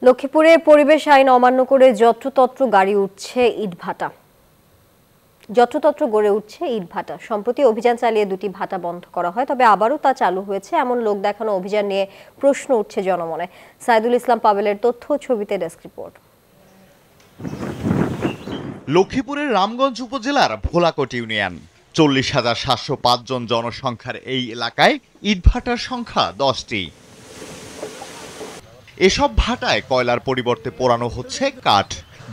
লক্ষ্মীপুরে পরিবেশ আইন অমান্য করে যত্রতত্র গাড়ি উঠছে ইটভাটা। যত্রতত্র গড়ে উঠছে ইটভাটা। সম্প্রতি অভিযান চালিয়ে দুটি ভাটা বন্ধ করা হয়, তবে আবারও তা চালু হয়েছে। এমন লোক দেখানো অভিযান নিয়ে প্রশ্ন উঠছে জনমনে। সাইদুল ইসলাম পাবেলের তথ্য, ছবিতে ডেস্ক রিপোর্ট। লক্ষ্মীপুরের রামগঞ্জ উপজেলার ভোলাকোট ইউনিয়ন 40,705 জন জনসংখ্যার এই এলাকায় ইটভাটার সংখ্যা 10টি। এসব ভাটায় কয়লার পরিবর্তে পোড়ানো হচ্ছে কাঠ,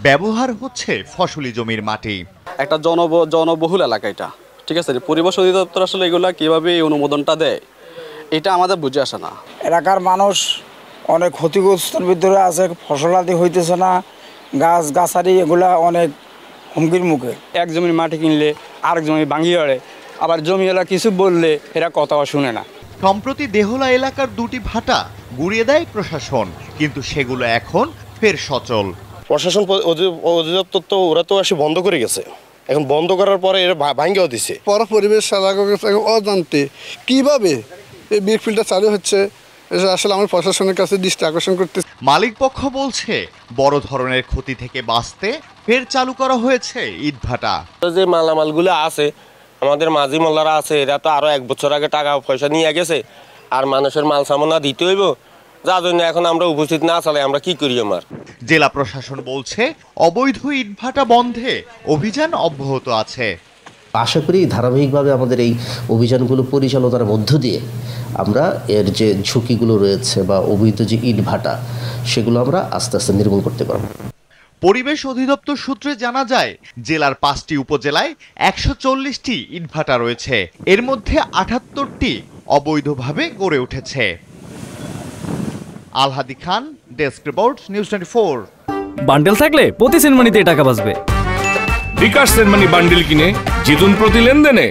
ব্যবহার হচ্ছে ফসলি জমির মাটি। একটা জনবহুল এলাকা এটা, ঠিক আছে। পরিবেশ অধিদপ্তর আসলে এগুলা কিভাবে এই অনুমোদনটা দেয় এটা আমাদের বুঝে আসে না। এলাকার মানুষ অনেক ক্ষতিগ্রস্তের ভিতরে আছে, ফসলাদি হইতেছে না, গাছারি এগুলা অনেক হুমকির মুখে। এক জমির মাটি কিনলে আরেক জমি ভাঙিয়ে ওড়ে, আবার জমিওয়ালা কিছু বললে এরা কথাও শুনে না। সম্প্রতি দেহলা এলাকার দুটি ভাটা গুড়িয়ে দেয় প্রশাসন, কিন্তু সেগুলো এখন ফের সচল। প্রশাসন অধিদপ্তর তো ওরা তো আসে বন্ধ করে গেছে, এখন বন্ধ করার পরে এরা ভাঙ্গেও দিছে। পরিবেশ অজান্তে কিভাবে এই মিলফিল্ডটা চালু হচ্ছে, আসলে আমার প্রশাসনের কাছে দৃষ্টি আকর্ষণ করতে। মালিক পক্ষ বলছে বড় ধরনের ক্ষতি থেকে বাঁচতে ফের চালু করা হয়েছে ইটভাটা। যে মালামালগুলো আছে, আমাদের মাঝি মোল্লারা আছে, এরা তো আরো 1 বছর আগে টাকা পয়সা নিয়ে গেছে, আর মানুষের মাল সামানা দিতে হইব, যার জন্য এখন আমরা উপস্থিত না চালাই আমরা কি করি। আমার জেলা প্রশাসন বলছে অবৈধ ইটভাটা বন্ধে অভিযান অব্যাহত আছে। আশা করি ধারাবাহিকভাবে আমাদের এই অভিযানগুলো পরিচালনার মধ্য দিয়ে আমরা এর যে ঝুঁকিগুলো রয়েছে বা অবৈধ যে ইটভাটা সেগুলো আমরা আস্তে আস্তে নির্মূল করতে পারব। পরিবেশ অধিদপ্তর সূত্রে জানা যায়, জেলার 5টি উপজেলায় 140টি ইটভাটা রয়েছে। এর মধ্যে 78টি অবৈধভাবে গড়ে উঠেছে। আলহাদি খান, ডেস্ক রিপোর্ট, নিউজ 24। বান্ডেল থাকলে প্রতি সেনমানিতে টাকা বাঁচবে। বিকাশ সেনমানি বান্ডেল কিনে জিতুন প্রতি লেনদেনে।